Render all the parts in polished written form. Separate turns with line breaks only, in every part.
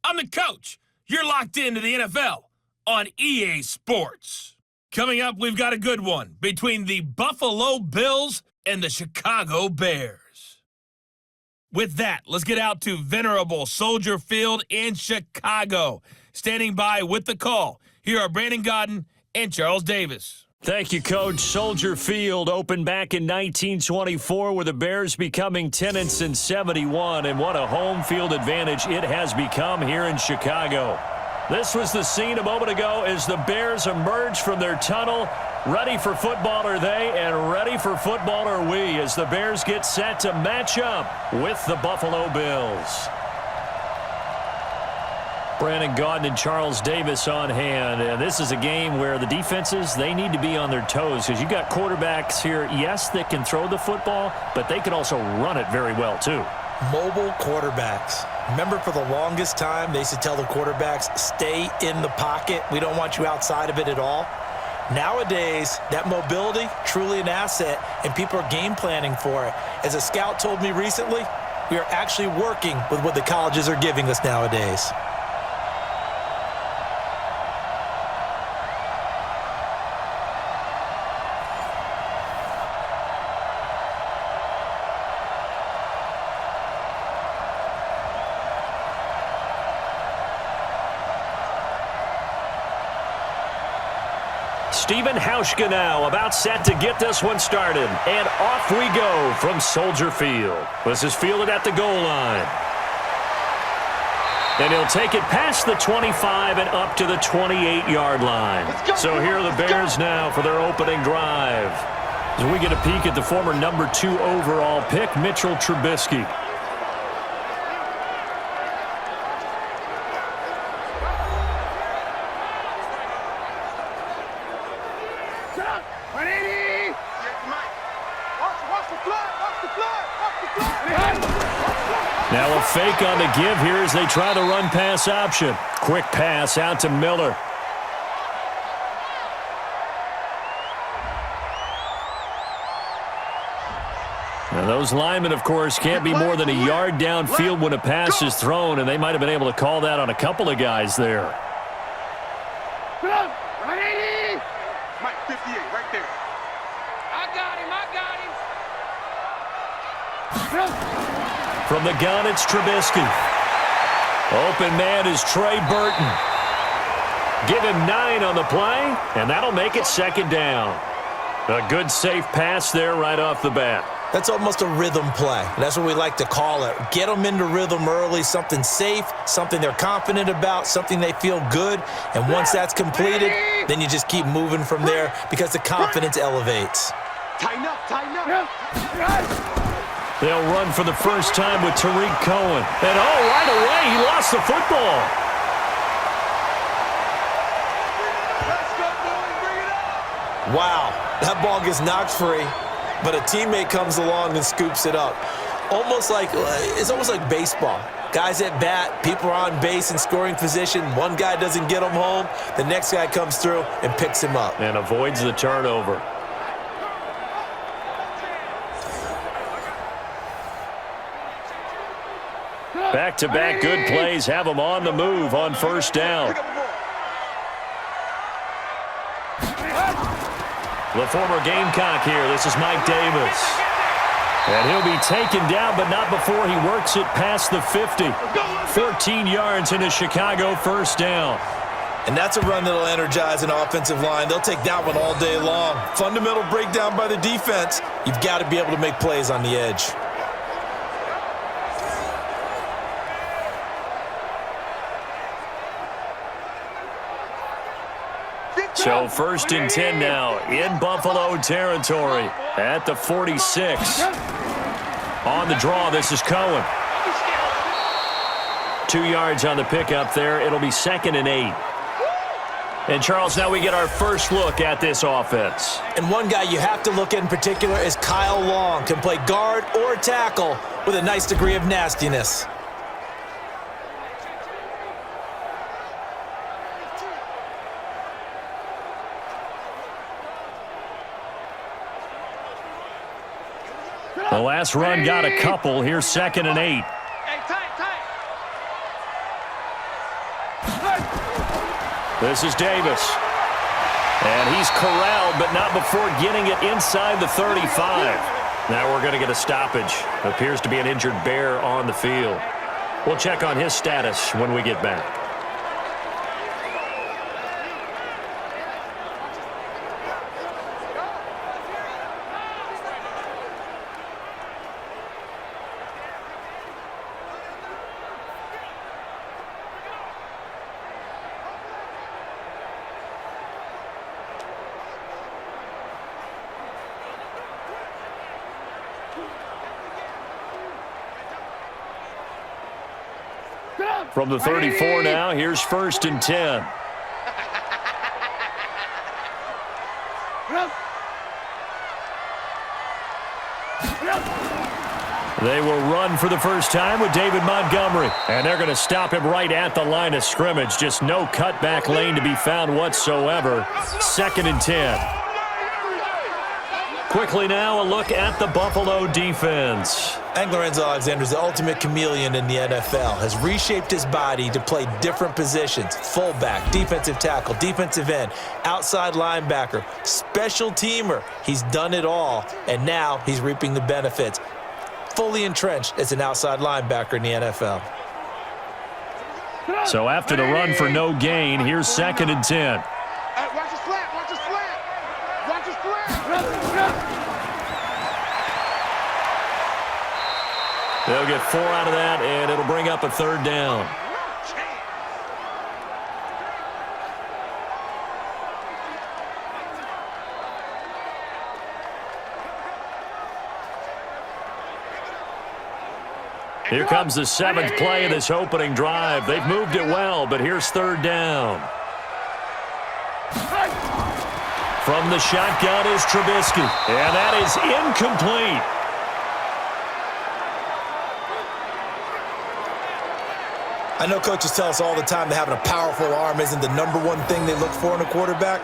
I'm the coach. You're locked into the NFL on EA Sports. Coming up, we've got a good one between the Buffalo Bills and the Chicago Bears. With that, let's get out to venerable Soldier Field in Chicago. Standing by with the call, here are Brandon Godden and Charles Davis.
Thank you, Coach. Soldier Field opened back in 1924 with the Bears becoming tenants in 71, and what a home field advantage it has become here in Chicago. This was the scene a moment ago as the Bears emerged from their tunnel. Ready for football are they, and ready for football are we as the Bears get set to match up with the Buffalo Bills. Brandon Gaudin and Charles Davis on hand. And this is a game where the defenses, they need to be on their toes because you've got quarterbacks here, yes, that can throw the football, but they can also run it very well too.
Mobile quarterbacks. Remember, for the longest time, they used to tell the quarterbacks, stay in the pocket. We don't want you outside of it at all. Nowadays, that mobility, truly an asset, and people are game planning for it. As a scout told me recently, we are actually working with what the colleges are giving us nowadays.
Stephen Hauschka now about set to get this one started. And off we go from Soldier Field. This is fielded at the goal line. And he'll take it past the 25 and up to the 28-yard line. So here are the Bears now for their opening drive. As we get a peek at the former number 2 overall pick, Mitchell Trubisky. Now a fake on the give here as they try the run-pass option. Quick pass out to Miller. Now those linemen, of course, can't be more than a yard downfield when a pass is thrown, and they might have been able to call that on a couple of guys there.
Mike 58 right there. I got him.
From the gun, it's Trubisky. Open man is Trey Burton. Give him 9 on the play, and that'll make it second down. A good, safe pass there right off the bat.
That's almost a rhythm play. That's what we like to call it. Get them into rhythm early, something safe, something they're confident about, something they feel good. And once that's completed, then you just keep moving from there because the confidence elevates.
Tighten up.
They'll run for the first time with Tariq Cohen. And right away, he lost the football.
Wow, that ball gets knocked free, but a teammate comes along and scoops it up. It's almost like baseball. Guys at bat, people are on base in scoring position. One guy doesn't get him home. The next guy comes through and picks him up.
And avoids the turnover. Back-to-back good plays have them on the move on first down. The former Gamecock here. This is Mike Davis. And he'll be taken down, but not before he works it past the 50. 14 yards in a Chicago first down.
And that's a run that'll energize an offensive line. They'll take that one all day long. Fundamental breakdown by the defense. You've got to be able to make plays on the edge.
So first and 10 now in Buffalo territory at the 46. On the draw, this is Cohen. 2 yards on the pickup there. It'll be second and 8. And, Charles, now we get our first look at this offense.
And one guy you have to look at in particular is Kyle Long. Can play guard or tackle with a nice degree of nastiness.
The last run got a couple. Here's second and 8. This is Davis. And he's corralled, but not before getting it inside the 35. Now we're going to get a stoppage. Appears to be an injured Bear on the field. We'll check on his status when we get back. From the 34 now, here's 1st and 10. They will run for the first time with David Montgomery. And they're going to stop him right at the line of scrimmage. Just no cutback lane to be found whatsoever. 2nd and 10. Quickly now, a look at the Buffalo defense.
Lorenzo Alexander is the ultimate chameleon in the NFL. Has reshaped his body to play different positions. Fullback, defensive tackle, defensive end, outside linebacker, special teamer. He's done it all, and now he's reaping the benefits. Fully entrenched as an outside linebacker in the NFL.
So after the run for no gain, here's 2nd and 10.
Watch the slant, watch the slant. Watch the slant.
They'll get 4 out of that, and it'll bring up a 3rd down. Here comes the 7th play of this opening drive. They've moved it well, but here's 3rd down. From the shotgun is Trubisky, and that is incomplete.
I know coaches tell us all the time that having a powerful arm isn't the #1 thing they look for in a quarterback.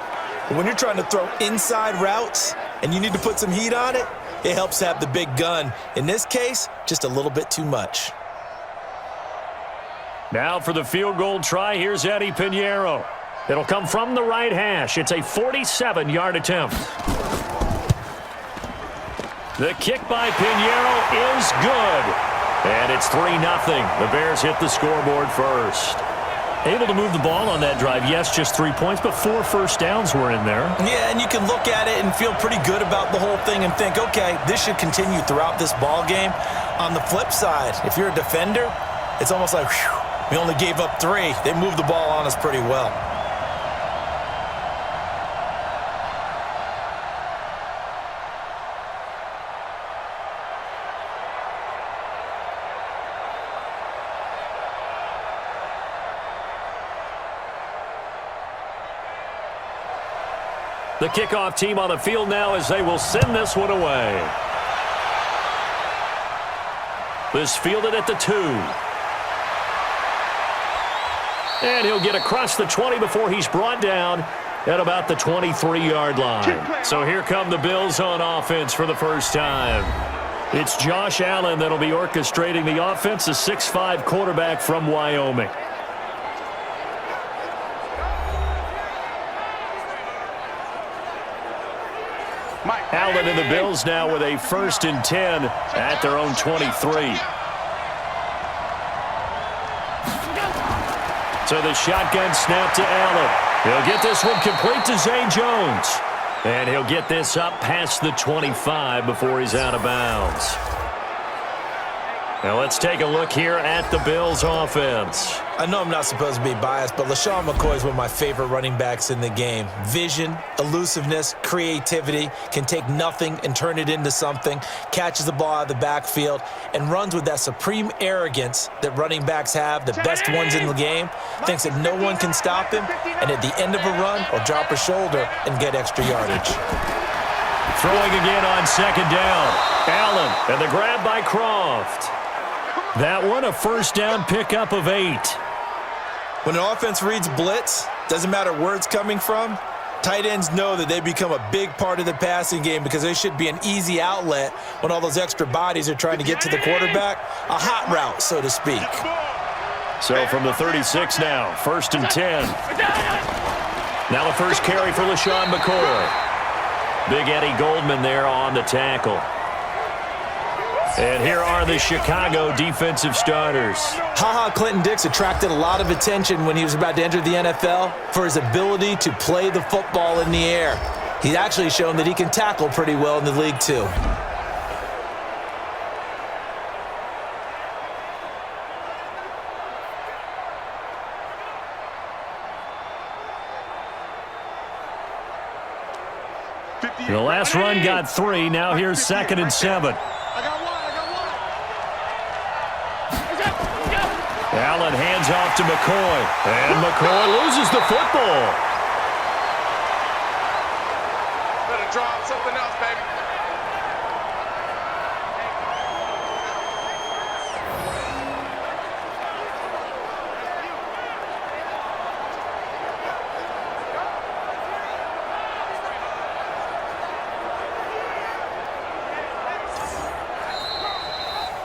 But when you're trying to throw inside routes and you need to put some heat on it, it helps to have the big gun. In this case, just a little bit too much.
Now for the field goal try, here's Eddie Pinheiro. It'll come from the right hash. It's a 47-yard attempt. The kick by Pinheiro is good. And it's 3-0. The Bears hit the scoreboard first. Able to move the ball on that drive. Yes, just 3 points, but 4 first downs were in there.
Yeah, and you can look at it and feel pretty good about the whole thing and think, okay, this should continue throughout this ball game. On the flip side, if you're a defender, it's almost like, whew, we only gave up 3. They moved the ball on us pretty well.
The kickoff team on the field now as they will send this one away. This fielded at the 2. And he'll get across the 20 before he's brought down at about the 23-yard line. So here come the Bills on offense for the first time. It's Josh Allen that'll be orchestrating the offense, a 6'5" quarterback from Wyoming. Allen and the Bills now with a 1st and 10 at their own 23. So the shotgun snap to Allen. He'll get this one complete to Zay Jones. And he'll get this up past the 25 before he's out of bounds. Now let's take a look here at the Bills offense.
I know I'm not supposed to be biased, but LaShawn McCoy is one of my favorite running backs in the game. Vision, elusiveness, creativity, can take nothing and turn it into something, catches the ball out of the backfield, and runs with that supreme arrogance that running backs have, the best ones in the game, thinks that no one can stop him, and at the end of a run, will drop a shoulder and get extra yardage.
Throwing again on 2nd down. Allen, and the grab by Croft. That one, a first down pickup of 8.
When an offense reads blitz, doesn't matter where it's coming from, tight ends know that they become a big part of the passing game because they should be an easy outlet when all those extra bodies are trying to get to the quarterback. A hot route, so to speak.
So from the 36 now, 1st and 10. Now the first carry for LaShawn McCoy. Big Eddie Goldman there on the tackle. And here are the Chicago defensive starters.
Clinton Dix attracted a lot of attention when he was about to enter the NFL for his ability to play the football in the air. He's actually shown that he can tackle pretty well in the league, too.
The last run got 3. Now here's 2nd and 7. Allen hands off to McCoy. And McCoy loses the football.
Better draw something else, baby.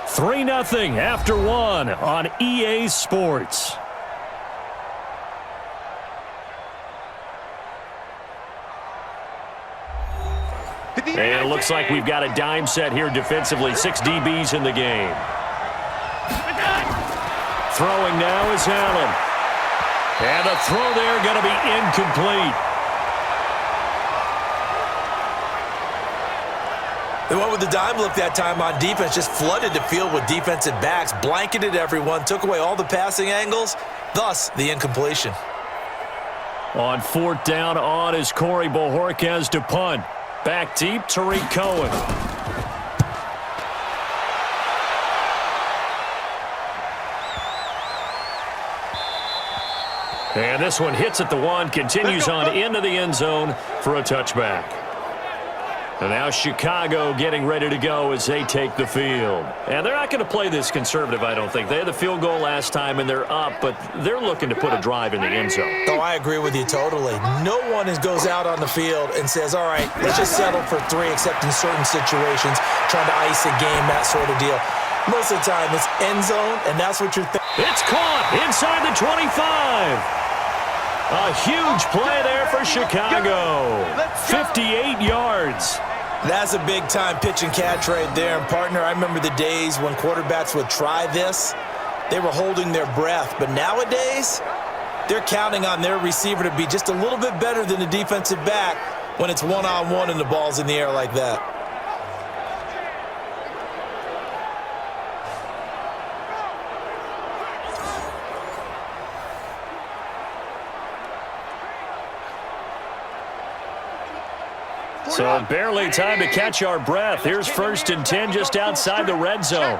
Three 3-0 after 1 on EA Sports. And it looks like we've got a dime set here defensively. 6 DBs in the game. Throwing now is Allen. And the throw there going to be incomplete.
They went with the dime look that time on defense, just flooded the field with defensive backs, blanketed everyone, took away all the passing angles, thus the incompletion.
On 4th down on is Corey Bojorquez to punt. Back deep, Tariq Cohen. And this one hits at the 1, continues on into the end zone for a touchback. And now Chicago getting ready to go as they take the field. And they're not going to play this conservative, I don't think. They had the field goal last time, and they're up, but they're looking to put a drive in the end zone.
Oh, I agree with you totally. No one goes out on the field and says, all right, let's just settle for 3, except in certain situations, trying to ice a game, that sort of deal. Most of the time, it's end zone, and that's what you're thinking.
It's caught inside the 25. A huge play there for Chicago. 58 yards.
That's a big-time pitch and catch right there. And, partner, I remember the days when quarterbacks would try this. They were holding their breath. But nowadays, they're counting on their receiver to be just a little bit better than the defensive back when it's one-on-one and the ball's in the air like that.
So barely time to catch our breath. Here's 1st and 10 just outside the red zone.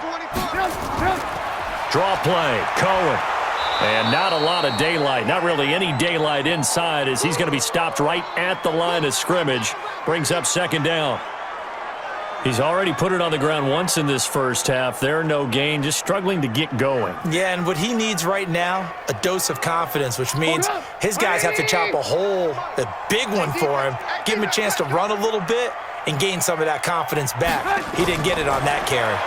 Draw play, Cohen. And not a lot of daylight, not really any daylight inside as he's going to be stopped right at the line of scrimmage. Brings up 2nd down. He's already put it on the ground once in this first half. There, no gain, just struggling to get going.
Yeah, and what he needs right now, a dose of confidence, which means his guys have to chop a hole, a big one for him, give him a chance to run a little bit and gain some of that confidence back. He didn't get it on that carry.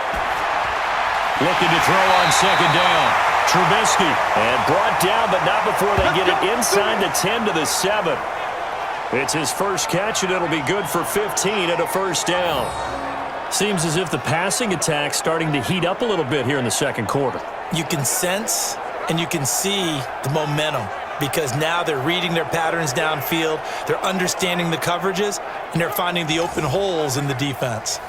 Looking to throw on 2nd down. Trubisky. And brought down, but not before they get it inside the 10 to the 7. It's his first catch, and it'll be good for 15 at a 1st down. Seems as if the passing attack's starting to heat up a little bit here in the second quarter.
You can sense and you can see the momentum because now they're reading their patterns downfield, they're understanding the coverages, and they're finding the open holes in the defense.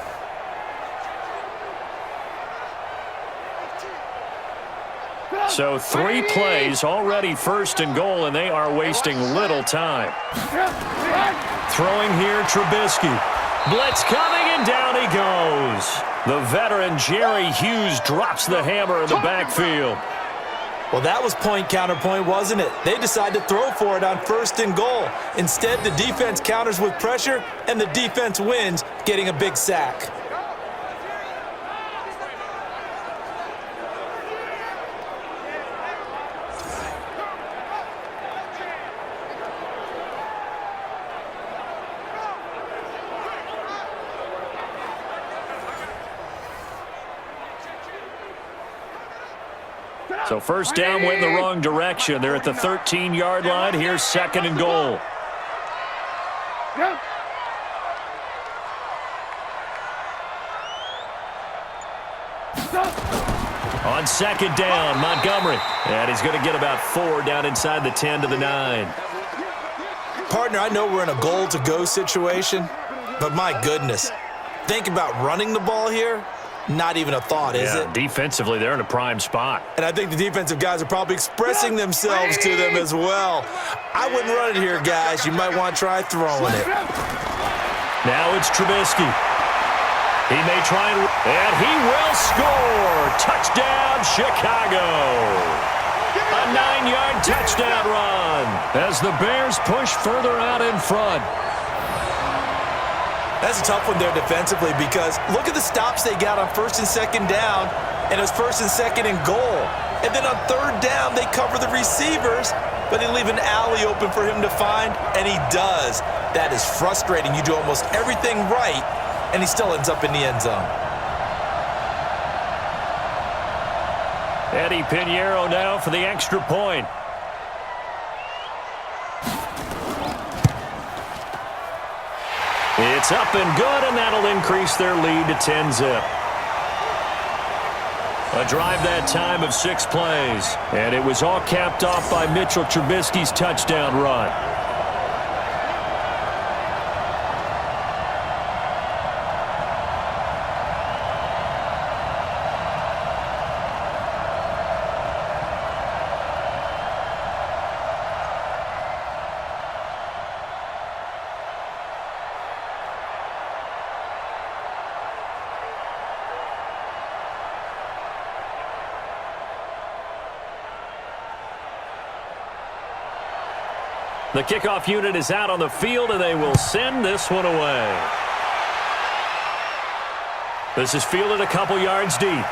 So 3 plays, already 1st and goal, and they are wasting little time. Throwing here, Trubisky. Blitz coming, and down he goes. The veteran Jerry Hughes drops the hammer in the backfield.
Well, that was point counterpoint, wasn't it? They decided to throw for it on 1st and goal. Instead, the defense counters with pressure, and the defense wins, getting a big sack.
So 1st down went in the wrong direction. They're at the 13-yard line. Here's 2nd and goal. On second down, Montgomery. And he's going to get about 4 down inside the 10 to the 9.
Partner, I know we're in a goal-to-go situation, but my goodness, think about running the ball here. Not even a thought, is it?
Defensively, they're in a prime spot.
And I think the defensive guys are probably expressing themselves to them as well. I wouldn't run it here, guys. You might want to try throwing it.
Now it's Trubisky. He may try and he will score. Touchdown, Chicago. A 9-yard touchdown run as the Bears push further out in front.
That's a tough one there defensively because look at the stops they got on 1st and 2nd down, and it was 1st and 2nd and goal. And then on 3rd down, they cover the receivers, but they leave an alley open for him to find, and he does. That is frustrating. You do almost everything right, and he still ends up in the end zone.
Eddie Pinheiro now for the extra point. It's up and good, and that'll increase their lead to 10-zip. A drive that time of 6 plays, and it was all capped off by Mitchell Trubisky's touchdown run. The kickoff unit is out on the field, and they will send this one away. This is fielded a couple yards deep.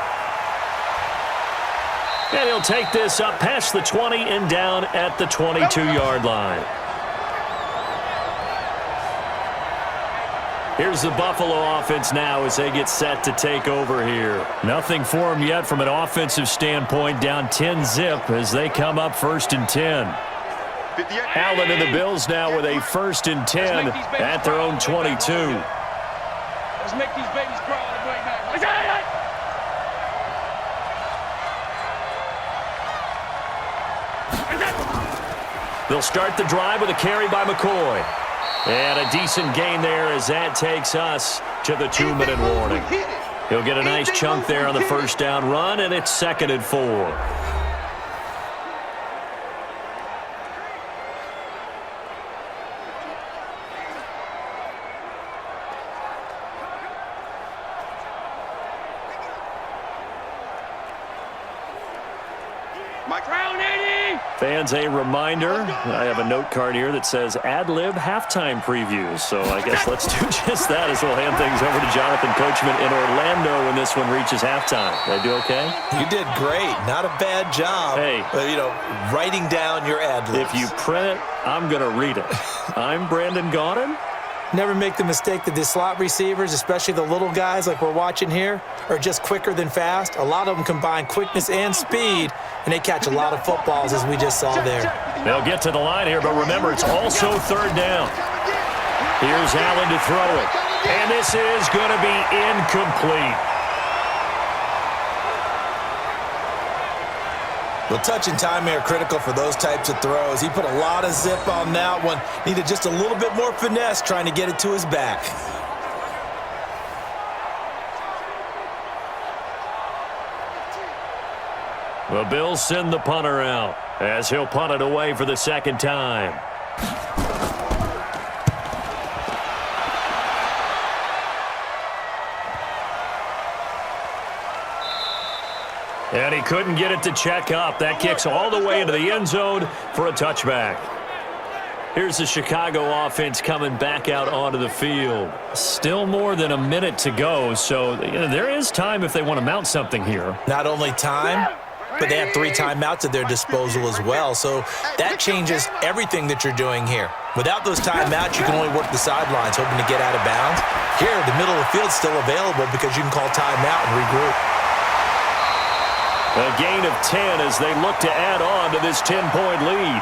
And he'll take this up past the 20 and down at the 22-yard line. Here's the Buffalo offense now as they get set to take over here. Nothing for them yet from an offensive standpoint, down 10-zip as they come up 1st and 10. Allen and the Bills now with a 1st and 10 at their own 22.
Let's make these babies cry on the way back.
They'll start the drive with a carry by McCoy. And a decent gain there as that takes us to the 2-minute warning. He'll get a nice chunk there on the 1st down run, and it's 2nd and 4. Fans, a reminder, I have a note card here that says ad-lib halftime previews. So I guess let's do just that as we'll hand things over to Jonathan Coachman in Orlando when this one reaches halftime. Did I do okay?
You did great. Not a bad job.
Hey.
But, writing down your ad-libs.
If you print it, I'm going to read it. I'm Brandon Gaudin.
Never make the mistake that the slot receivers, especially the little guys like we're watching here, are just quicker than fast. A lot of them combine quickness and speed, and they catch a lot of footballs, as we just saw there.
They'll get to the line here, but remember, it's also 3rd down. Here's Allen to throw it, and this is going to be incomplete.
Well, touch and time are critical for those types of throws. He put a lot of zip on that one. Needed just a little bit more finesse trying to get it to his back.
The Bills send the punter out as he'll punt it away for the 2nd time. And he couldn't get it to check up. That kicks all the way into the end zone for a touchback. Here's the Chicago offense coming back out onto the field. Still more than a minute to go, so there is time if they want to mount something here.
Not only time, but they have 3 timeouts at their disposal as well, so that changes everything that you're doing here. Without those timeouts, you can only work the sidelines, hoping to get out of bounds. Here, the middle of the field's still available because you can call timeout and regroup.
A gain of 10 as they look to add on to this 10-point lead.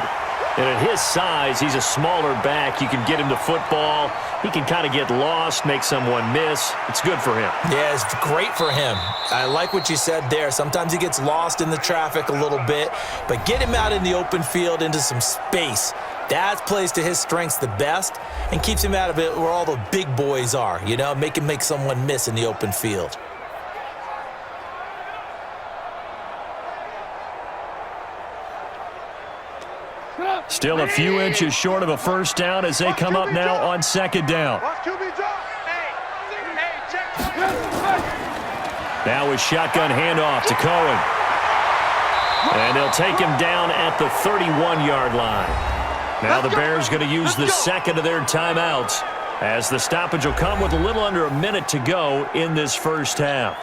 And at his size, he's a smaller back. You can get him to football. He can kind of get lost, make someone miss. It's good for him.
Yeah, it's great for him. I like what you said there. Sometimes he gets lost in the traffic a little bit, but get him out in the open field into some space. That plays to his strengths the best and keeps him out of it where all the big boys are, you know, make him make someone miss in the open field.
Still a few inches short of a first down as they come up now on second down. Now a shotgun handoff to Cohen. And they'll take him down at the 31-yard line. Now the Bears going to use the second of their timeouts as the stoppage will come with a little under a minute to go in this first half.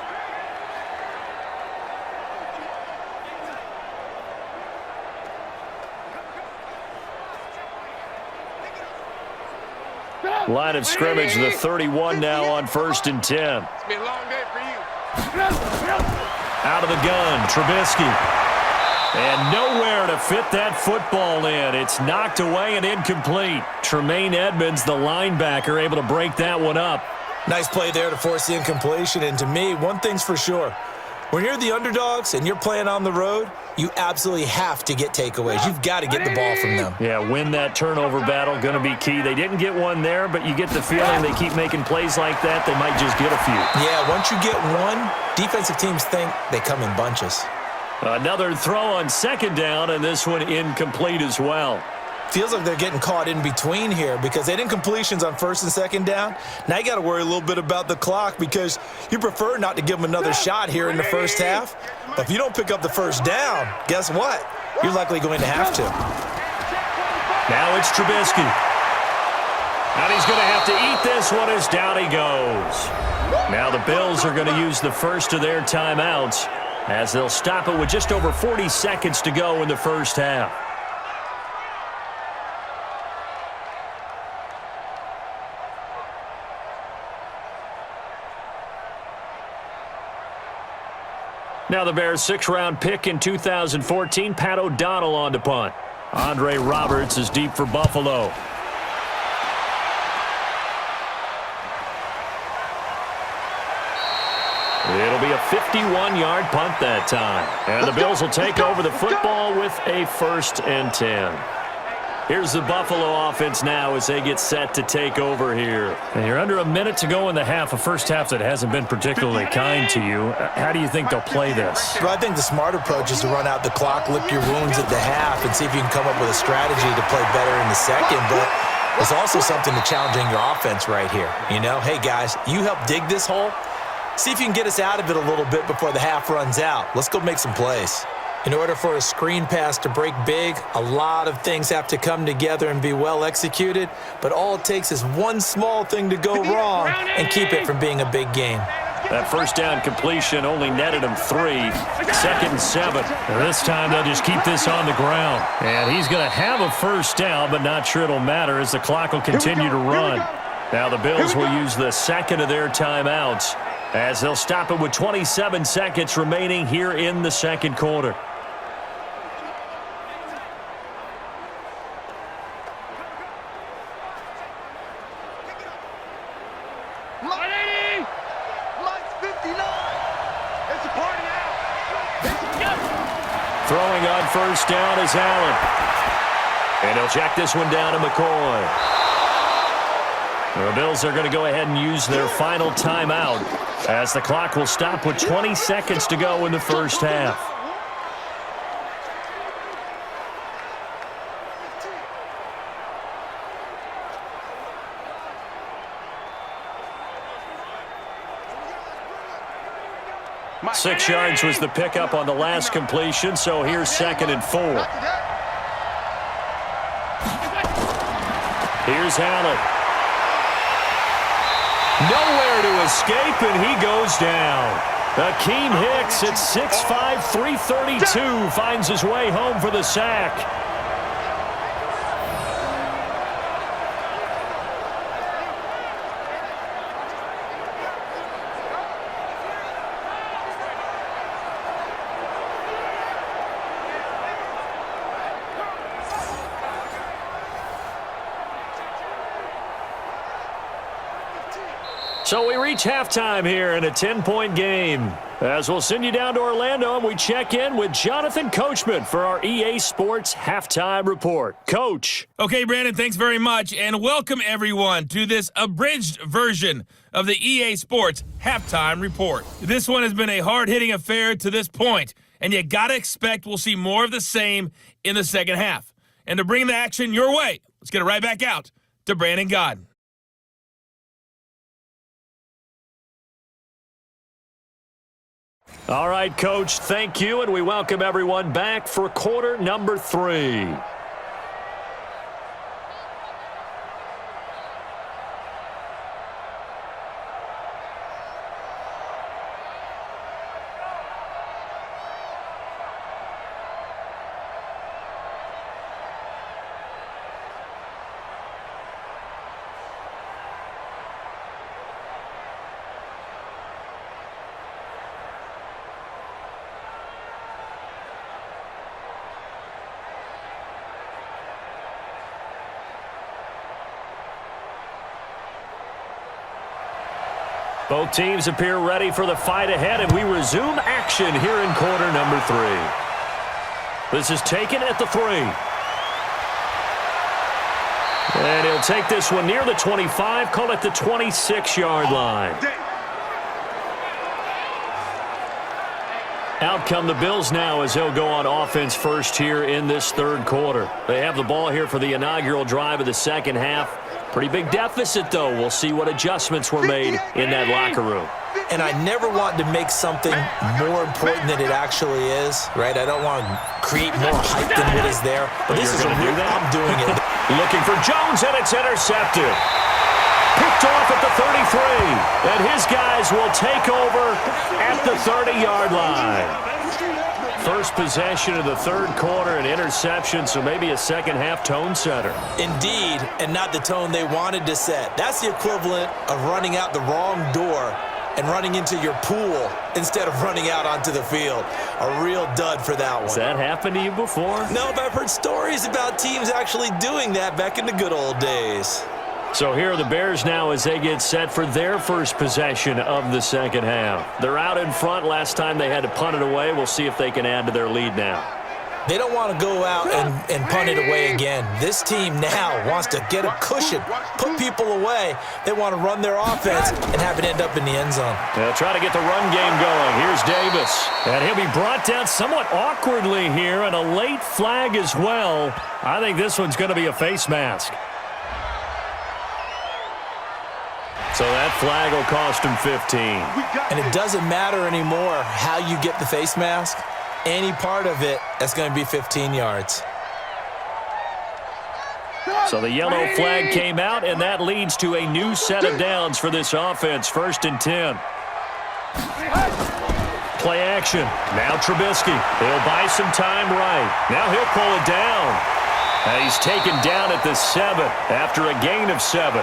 Line of scrimmage, the 31 now on 1st and 10.
It's been a long day for you.
Out of the gun, Trubisky. And nowhere to fit that football in. It's knocked away and incomplete. Tremaine Edmonds, the linebacker, able to break that one up.
Nice play there to force the incompletion. And to me, one thing's for sure. When you're the underdogs and you're playing on the road, you absolutely have to get takeaways. You've got to get the ball from them.
Yeah, win that turnover battle, going to be key. They didn't get one there, but you get the feeling they keep making plays like that, they might just get a few.
Yeah, once you get one, defensive teams think they come in bunches.
Another throw on second down, and this one incomplete as well.
Feels like they're getting caught in between here because they did incompletions on 1st and 2nd down. Now you got to worry a little bit about the clock because you prefer not to give them another shot here in the first half. But if you don't pick up the first down, guess what? You're likely going to have to.
Now it's Trubisky. And he's going to have to eat this one as down he goes. Now the Bills are going to use the first of their timeouts as they'll stop it with just over 40 seconds to go in the first half. Now the Bears' 6th-round pick in 2014, Pat O'Donnell on to punt. Andre Roberts is deep for Buffalo. It'll be a 51-yard punt that time. And the Bills will take over the football with a 1st and 10. Here's the Buffalo offense now as they get set to take over here. And you're under a minute to go in the half, a first half that hasn't been particularly kind to you. How do you think they'll play this?
Well, I think the smart approach is to run out the clock, lick your wounds at the half, and see if you can come up with a strategy to play better in the second. But there's also something to challenging your offense right here. You know, hey, guys, you help dig this hole. See if you can get us out of it a little bit before the half runs out. Let's go make some plays. In order for a screen pass to break big, a lot of things have to come together and be well executed, but all it takes is one small thing to go wrong and keep it from being a big game.
That first down completion only netted him 3. 2nd and 7. And this time they'll just keep this on the ground. And he's going to have a first down, but not sure it'll matter as the clock will continue to run. Now the Bills will use the second of their timeouts as they'll stop it with 27 seconds remaining here in the second quarter. Throwing on first down is Allen. And he'll check this one down to McCoy. The Bills are going to go ahead and use their final timeout as the clock will stop with 20 seconds to go in the first half. Six yards was the pickup on the last completion, so here's 2nd and 4. Here's Allen. Nowhere to escape, and he goes down. Akeem Hicks at 6'5", 332 finds his way home for the sack. So we reach halftime here in a 10-point game. As we'll send you down to Orlando, and we check in with Jonathan Coachman for our EA Sports Halftime Report. Coach.
Okay, Brandon, thanks very much, and welcome everyone to this abridged version of the EA Sports Halftime Report. This one has been a hard-hitting affair to this point, and you gotta expect we'll see more of the same in the second half. And to bring the action your way, let's get it right back out to Brandon Godden.
All right, Coach, thank you, and we welcome everyone back for quarter number 3. Both teams appear ready for the fight ahead, and we resume action here in quarter number 3. This is taken at the 3. And he'll take this one near the 25, call it the 26-yard line. Out come the Bills now as they'll go on offense first here in this third quarter. They have the ball here for the inaugural drive of the second half. Pretty big deficit, though. We'll see what adjustments were made in that locker room.
And I never want to make something more important than it actually is, right? I don't want to create more hype than what is there. But this is a real, I'm doing it.
Looking for Jones, and it's intercepted. Picked off at the 33. And his guys will take over at the 30-yard line. First possession of the third quarter, an interception, so maybe a second-half tone setter.
Indeed, and not the tone they wanted to set. That's the equivalent of running out the wrong door and running into your pool instead of running out onto the field. A real dud for that one.
Has that happened to you before?
No, but I've heard stories about teams actually doing that back in the good old days.
So here are the Bears now as they get set for their first possession of the second half. They're out in front. Last time they had to punt it away. We'll see if they can add to their lead now.
They don't want to go out and punt it away again. This team now wants to get a cushion, put people away. They want to run their offense and have it end up in the end zone.
They'll try to get the run game going. Here's Davis. And he'll be brought down somewhat awkwardly here, and a late flag as well. I think this one's going to be a face mask. So that flag will cost him 15.
And it doesn't matter anymore how you get the face mask. Any part of it, that's going to be 15 yards.
So the yellow flag came out, and that leads to a new set of downs for this offense. 1st and 10. Play action. Now Trubisky. He'll buy some time right. Now he'll pull it down. And he's taken down at the 7 after a gain of 7.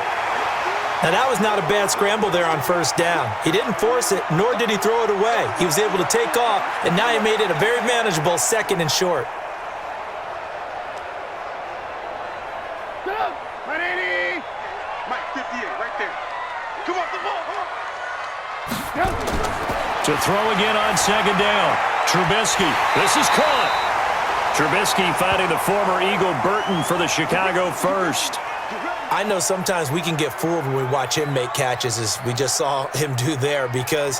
Now, that was not a bad scramble there on first down. He didn't force it, nor did he throw it away. He was able to take off, and now he made it a very manageable 2nd and short.
Mike 58, right there. Come off the ball.
To throw again on 2nd down. Trubisky. This is caught. Trubisky finding the former Eagle Burton for the Chicago first.
I know sometimes we can get fooled when we watch him make catches, as we just saw him do there, because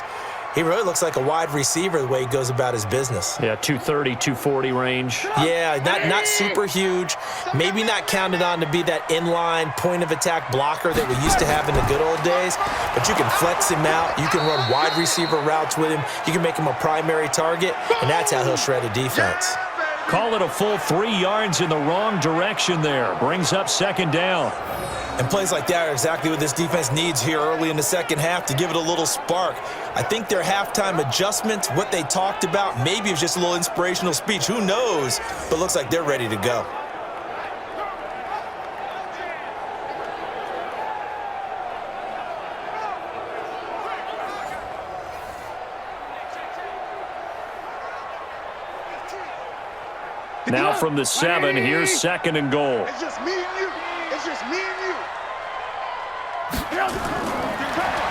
he really looks like a wide receiver the way he goes about his business.
Yeah, 230, 240 range.
Yeah, not super huge. Maybe not counted on to be that inline point-of-attack blocker that we used to have in the good old days, but you can flex him out. You can run wide receiver routes with him. You can make him a primary target, and that's how he'll shred a defense.
Call it a full 3 yards in the wrong direction there. Brings up 2nd down.
And plays like that are exactly what this defense needs here early in the second half to give it a little spark. I think their halftime adjustments, what they talked about, maybe it was just a little inspirational speech. Who knows? But looks like they're ready to go.
Now from the 7, here's 2nd and goal.
It's just me and you. It's just me and you.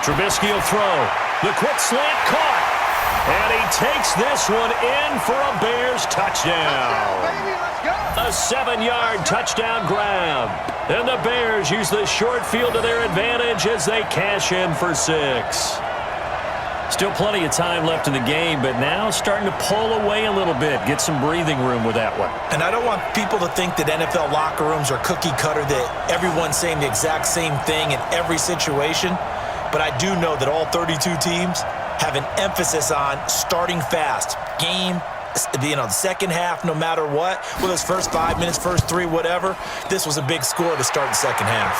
Trubisky will throw. The quick slant caught. And he takes this one in for a Bears touchdown. A 7-yard touchdown grab. And the Bears use the short field to their advantage as they cash in for 6. Still plenty of time left in the game, but now starting to pull away a little bit. Get some breathing room with that one.
And I don't want people to think that NFL locker rooms are cookie cutter, that everyone's saying the exact same thing in every situation. But I do know that all 32 teams have an emphasis on starting fast. Game, the second half, no matter what, whether it's first 5 minutes, first 3, whatever, this was a big score to start the second half.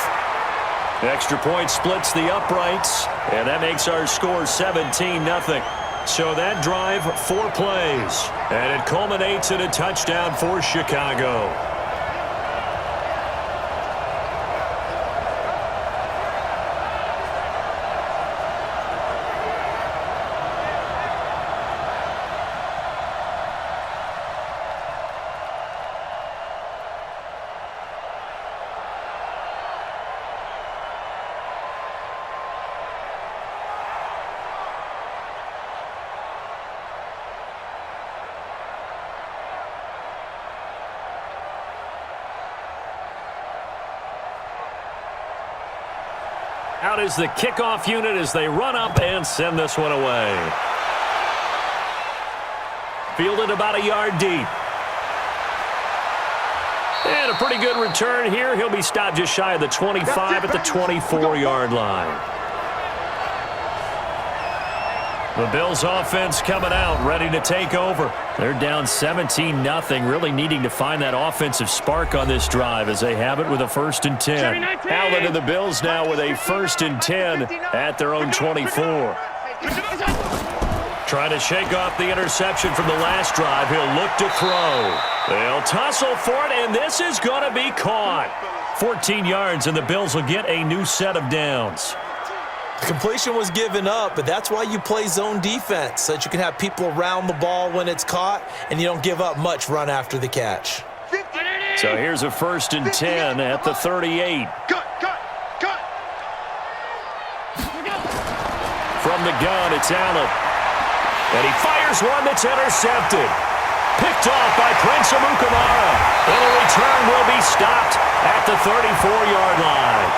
Extra point splits the uprights, and that makes our score 17-0. So that drive, 4 plays, and it culminates in a touchdown for Chicago. Out is the kickoff unit as they run up and send this one away. Fielded about a yard deep. And a pretty good return here. He'll be stopped just shy of the 25 at the 24-yard line. The Bills offense coming out, ready to take over. They're down 17-0, really needing to find that offensive spark on this drive as they have it with a 1st and 10. Allen and the Bills now with a 1st and 10 at their own 24. Trying to shake off the interception from the last drive. He'll look to throw. They'll tussle for it, and this is going to be caught. 14 yards, and the Bills will get a new set of downs.
Completion was given up, but that's why you play zone defense, so that you can have people around the ball when it's caught, and you don't give up much run after the catch.
So here's a 1st and 10 at the 38. From the gun, it's Allen. And he fires one that's intercepted. Picked off by Prince Amukamara. And the return will be stopped at the 34-yard line.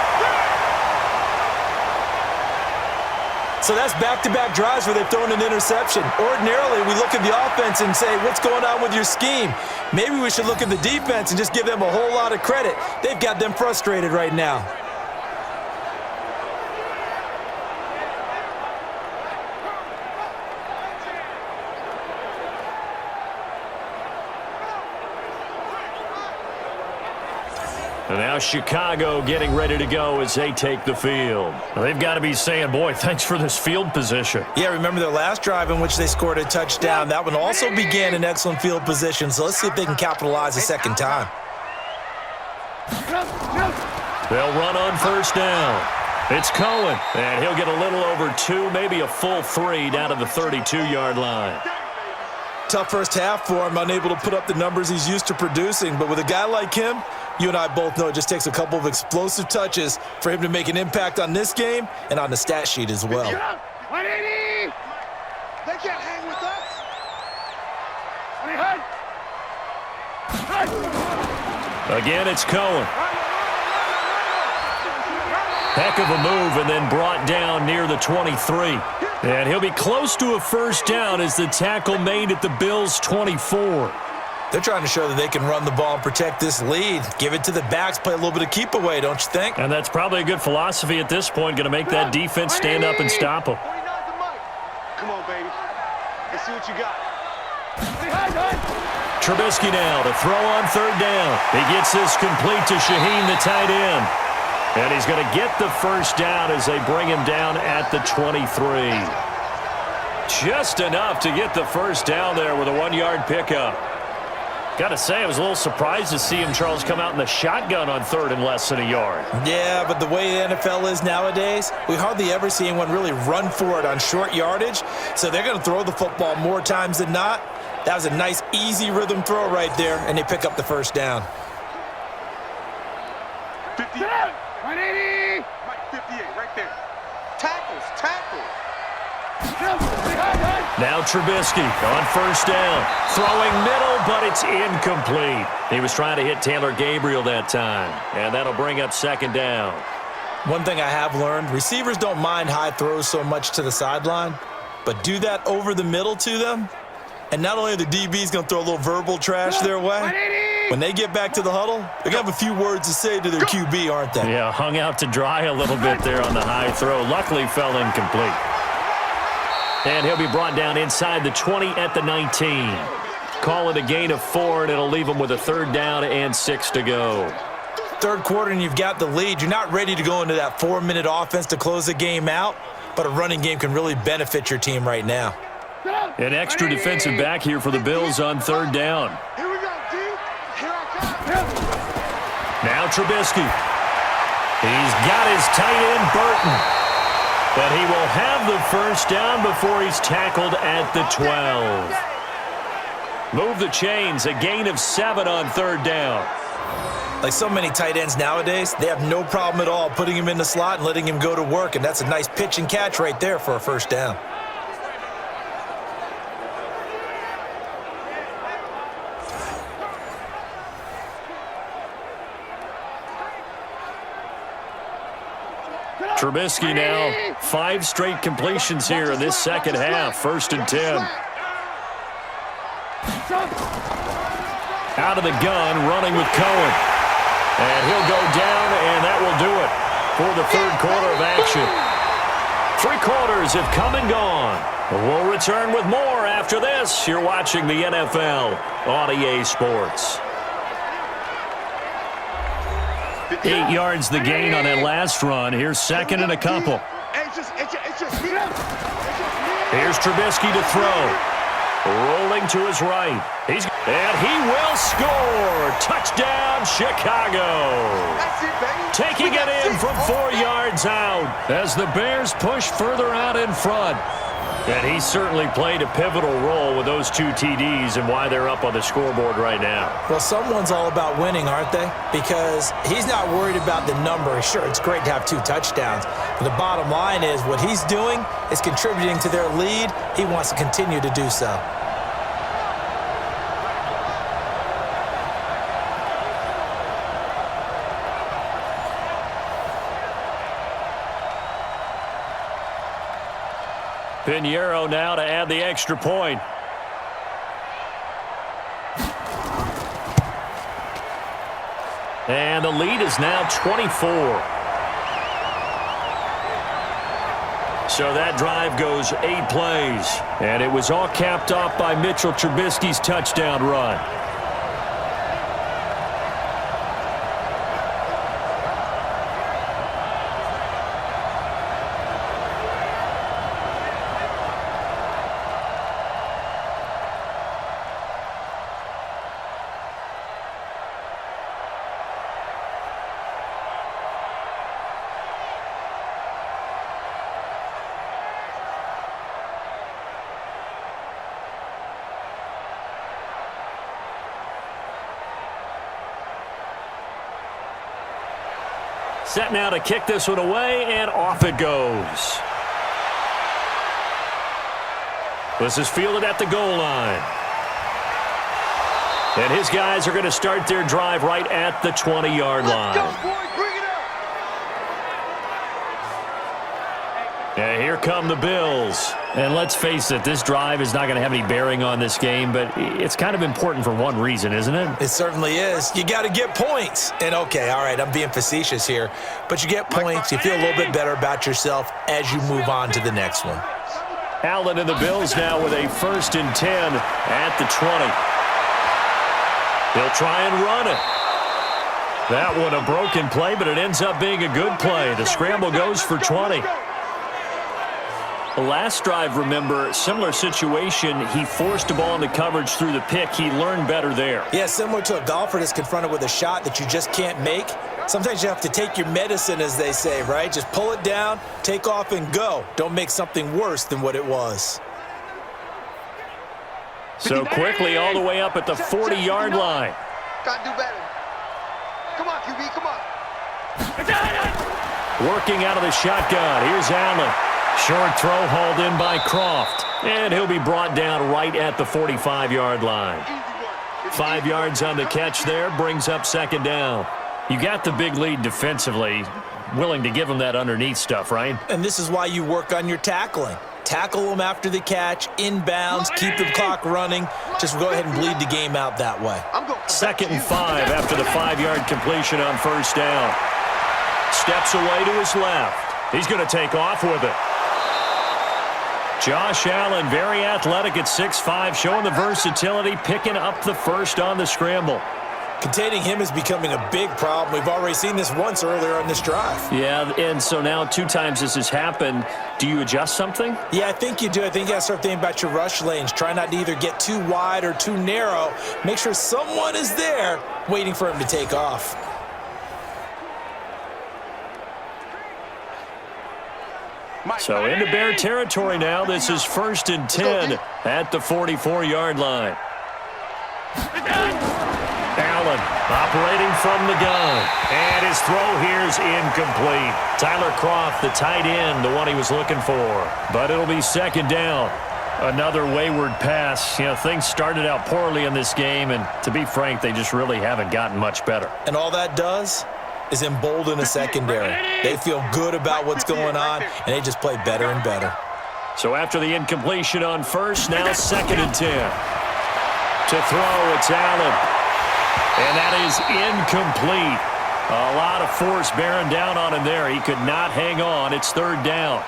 So that's back-to-back drives where they've thrown an interception. Ordinarily, we look at the offense and say, what's going on with your scheme? Maybe we should look at the defense and just give them a whole lot of credit. They've got them frustrated right now.
And now Chicago getting ready to go as they take the field. Well, they've got to be saying, boy, thanks for this field position.
Yeah, remember their last drive in which they scored a touchdown. That one also began in excellent field position, so let's see if they can capitalize a second time.
They'll run on 1st down. It's Cohen, and he'll get a little over 2, maybe a full 3 down to the 32-yard line.
Tough first half for him, unable to put up the numbers he's used to producing, but with a guy like him, you and I both know it just takes a couple of explosive touches for him to make an impact on this game and on the stat sheet as well.
180! They can't hang with us!
Again, it's Cohen. Heck of a move, and then brought down near the 23. And he'll be close to a 1st down as the tackle made at the Bills' 24.
They're trying to show that they can run the ball and protect this lead. Give it to the backs, play a little bit of keep away, don't you think?
And that's probably a good philosophy at this point, going to make that defense stand up and stop them.
Come on, baby. Let's see what you got.
Trubisky now to throw on 3rd down. He gets this complete to Shaheen, the tight end. And he's going to get the 1st down as they bring him down at the 23. Just enough to get the 1st down there with a 1-yard pickup. Got to say, I was a little surprised to see him, Charles, come out in the shotgun on 3rd and less than a yard.
Yeah, but the way the NFL is nowadays, we hardly ever see anyone really run for it on short yardage. So they're going to throw the football more times than not. That was a nice, easy rhythm throw right there, and they pick up the 1st down.
58. 180! 58, right there. Tackles.
Now Trubisky on first down. Throwing middle, but it's incomplete. He was trying to hit Taylor Gabriel that time, and that'll bring up second down.
One thing I have learned, receivers don't mind high throws so much to the sideline, but do that over the middle to them, and not only are the DBs going to throw a little verbal trash their way, when they get back to the huddle, they're going to have a few words to say to their QB, aren't they?
Yeah, hung out to dry a little bit there on the high throw. Luckily fell incomplete. And he'll be brought down inside the 20 at the 19. Call it a gain of 4, and it'll leave him with a third down and 6 to go.
Third quarter and you've got the lead. You're not ready to go into that 4-minute offense to close the game out, but a running game can really benefit your team right now.
An extra defensive back here for the Bills on third down.
Here we go, D. Here I come.
Now Trubisky. He's got his tight end, Burton. But he will have the first down before he's tackled at the 12. Move the chains, a gain of 7 on third down.
Like so many tight ends nowadays, they have no problem at all putting him in the slot and letting him go to work, and that's a nice pitch and catch right there for a first down.
Trubisky now, 5 straight completions here in this second half. First and 10. Out of the gun, running with Cohen. And he'll go down, and that will do it for the third quarter of action. 3 quarters have come and gone. We'll return with more after this. You're watching the NFL on EA Sports. 8 yards the gain on that last run. Here's second and a couple. Here's Trubisky to throw. Rolling to his right. And he will score. Touchdown, Chicago. Taking it in from 4 yards out as the Bears push further out in front. And he certainly played a pivotal role with those 2 TDs and why they're up on the scoreboard right now.
Well, someone's all about winning, aren't they? Because he's not worried about the number. Sure, it's great to have 2 touchdowns. But the bottom line is what he's doing is contributing to their lead. He wants to continue to do so.
Pinheiro now to add the extra point. And the lead is now 24. So that drive goes 8 plays. And it was all capped off by Mitchell Trubisky's touchdown run. Set now to kick this one away, and off it goes. This is fielded at the goal line. And his guys are going to start their drive right at the 20-yard line.
Let's go, boy. Bring it up.
And here come the Bills. And let's face it, this drive is not going to have any bearing on this game, but it's kind of important for one reason, isn't it?
It certainly is. You got to get points. And, okay, all right, I'm being facetious here. But you get points, you feel a little bit better about yourself as you move on to the next one.
Allen and the Bills now with a 1st and 10 at the 20. They'll try and run it. That one a broken play, but it ends up being a good play. The scramble goes for 20. The last drive, remember, similar situation. He forced a ball into coverage through the pick. He learned better there.
Yeah, similar to a golfer that's confronted with a shot that you just can't make. Sometimes you have to take your medicine, as they say, right? Just pull it down, take off, and go. Don't make something worse than what it was.
So quickly all the way up at the 40-yard line.
Gotta do better. Come on, QB, come on.
Working out of the shotgun. Here's Allen. Short throw hauled in by Croft. And he'll be brought down right at the 45-yard line. 5 yards on the catch there, brings up second down. You got the big lead defensively. Willing to give them that underneath stuff, right?
And this is why you work on your tackling. Tackle them after the catch, inbounds, keep the clock running. Just go ahead and bleed the game out that way.
2nd and 5 after the 5-yard completion on first down. Steps away to his left. He's going to take off with it. Josh Allen, very athletic at 6'5", showing the versatility, picking up the first on the scramble.
Containing him is becoming a big problem. We've already seen this once earlier on this drive.
Yeah, and so now 2 times this has happened. Do you adjust something?
Yeah, I think you do. I think you got to start thinking about your rush lanes. Try not to either get too wide or too narrow. Make sure someone is there waiting for him to take off.
So into Bear territory now. This is 1st and 10 at the 44-yard line. Allen operating from the gun. And his throw here is incomplete. Tyler Croft, the tight end, the one he was looking for. But it'll be second down. Another wayward pass. You know, things started out poorly in this game, and to be frank, they just really haven't gotten much better.
And all that does is embolden a secondary. They feel good about what's going on, and they just play better and better.
So after the incompletion on first, now 2nd and 10. To throw, it's Allen. And that is incomplete. A lot of force bearing down on him there. He could not hang on. It's 3rd down.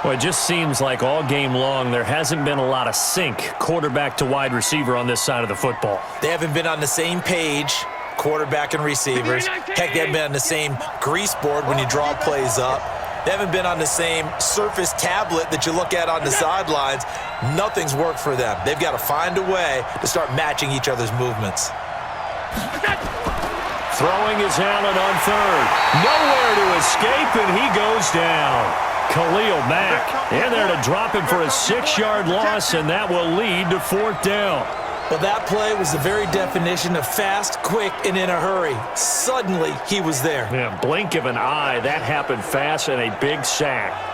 Well, it just seems like all game long there hasn't been a lot of sync quarterback to wide receiver on this side of the football.
They haven't been on the same page, quarterback and receivers. Heck, they haven't been on the same grease board when you draw plays up. They haven't been on the same Surface tablet that you look at on the sidelines. Nothing's worked for them. They've got to find a way to start matching each other's movements.
Throwing is Allen on 3rd. Nowhere to escape, and he goes down. Khalil Mack in there to drop him for a 6-yard loss, and that will lead to 4th down.
Well, that play was the very definition of fast, quick, and in a hurry. Suddenly, he was there.
Yeah, blink of an eye. That happened fast, and a big sack.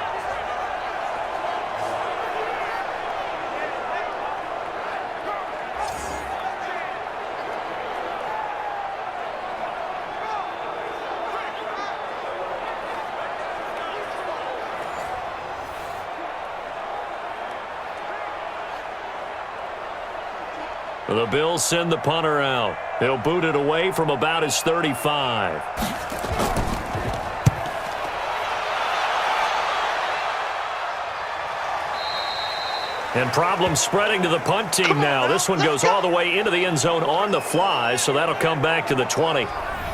The Bills send the punter out. He'll boot it away from about his 35. And problems spreading to the punt team now. This one goes all the way into the end zone on the fly, so that'll come back to the 20.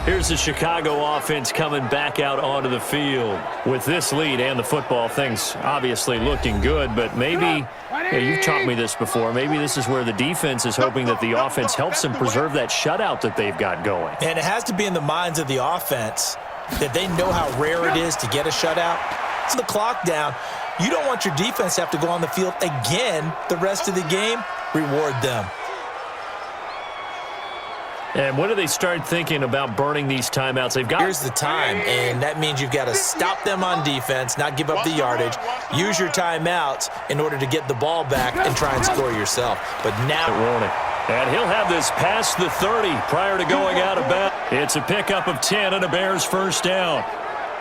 Here's the Chicago offense coming back out onto the field. With this lead and the football, things obviously looking good, but maybe, you've taught me this before, maybe this is where the defense is hoping that the offense helps them preserve that shutout that they've got going.
And it has to be in the minds of the offense that they know how rare it is to get a shutout. So the clock down, you don't want your defense to have to go on the field again the rest of the game. Reward them.
And when do they start thinking about burning these timeouts?
Here's the time, and that means you've got to stop them on defense, not give up the yardage, use your timeouts in order to get the ball back and try and score yourself. But now...
warning. And he'll have this past the 30 prior to going out of bounds. It's a pickup of 10 and a Bears 1st down.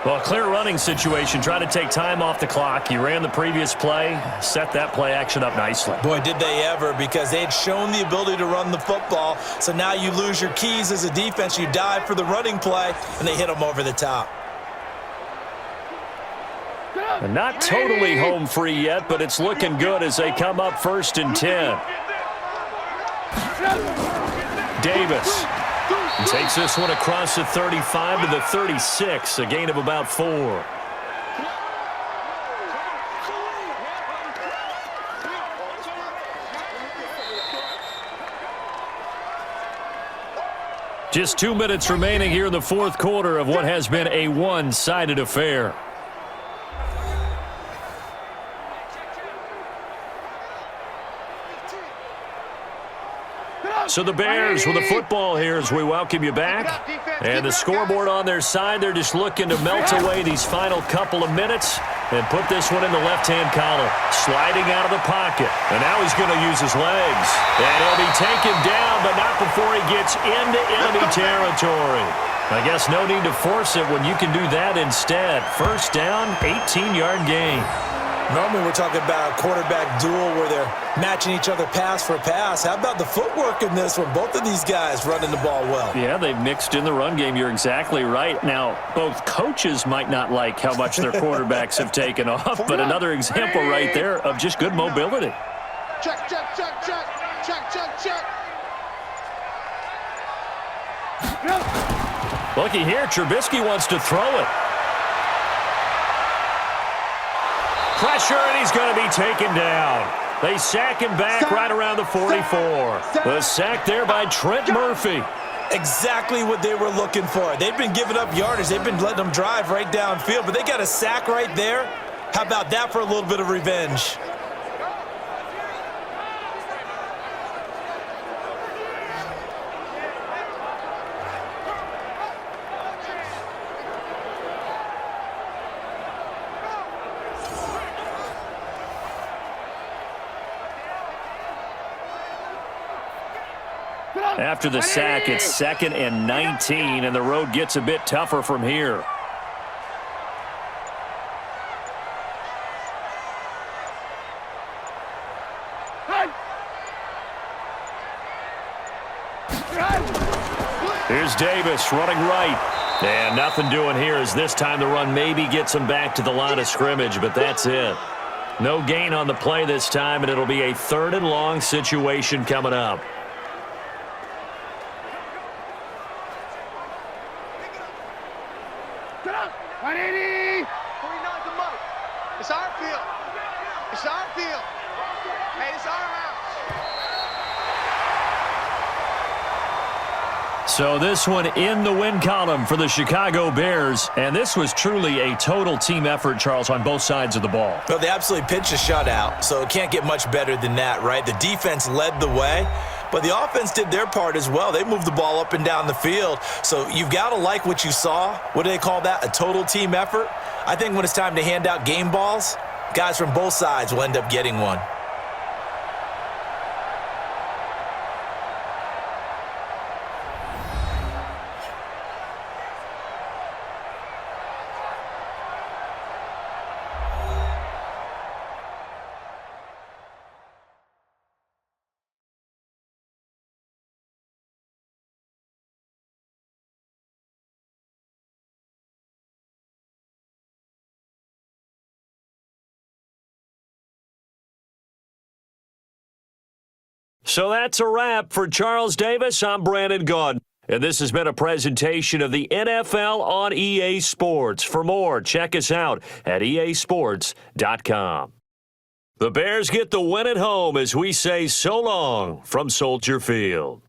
Well, clear running situation. Try to take time off the clock. You ran the previous play, set that play action up nicely.
Boy, did they ever, because they had shown the ability to run the football. So now you lose your keys as a defense. You dive for the running play, and they hit them over the top.
And not totally home free yet, but it's looking good as they come up 1st and 10. Davis takes this one across the 35 to the 36, a gain of about 4. Just 2 minutes remaining here in the 4th quarter of what has been a one-sided affair. So the Bears with the football here as we welcome you back. And the scoreboard on their side, they're just looking to melt away these final couple of minutes. and put this one in the left-hand column. Sliding out of the pocket. And now he's going to use his legs. And he'll be taken down, but not before he gets into enemy territory. I guess no need to force it when you can do that instead. First down, 18-yard gain.
Normally we're talking about a quarterback duel where they're matching each other pass for pass. How about the footwork in this one? Both of these guys running the ball well.
Yeah, they've mixed in the run game. You're exactly right. Now, both coaches might not like how much their quarterbacks have taken off, but another example right there of just good mobility.
Check, check, check, check. Check, check, check.
Looky here, Trubisky wants to throw it. Pressure, and he's going to be taken down. They sack him back right around the 44. The sack there by Trent Murphy.
Exactly what they were looking for. They've been giving up yardage. They've been letting them drive right downfield, but they got a sack right there. How about that for a little bit of revenge?
After the sack, it's 2nd and 19, and the road gets a bit tougher from here. Here's Davis running right. And nothing doing here as this time the run maybe gets him back to the line of scrimmage, but that's it. No gain on the play this time, and it'll be a 3rd and long situation coming up.
It's our field. It's our field. Hey, it's our house.
So this one in the win column for the Chicago Bears. And this was truly a total team effort, Charles, on both sides of the ball.
Well, they absolutely pitched a shutout, so it can't get much better than that, right? The defense led the way, but the offense did their part as well. They moved the ball up and down the field. So you've got to like what you saw. What do they call that? A total team effort? I think when it's time to hand out game balls, guys from both sides will end up getting one.
So that's a wrap for Charles Davis. I'm Brandon Gaudin. And this has been a presentation of the NFL on EA Sports. For more, check us out at easports.com. The Bears get the win at home as we say so long from Soldier Field.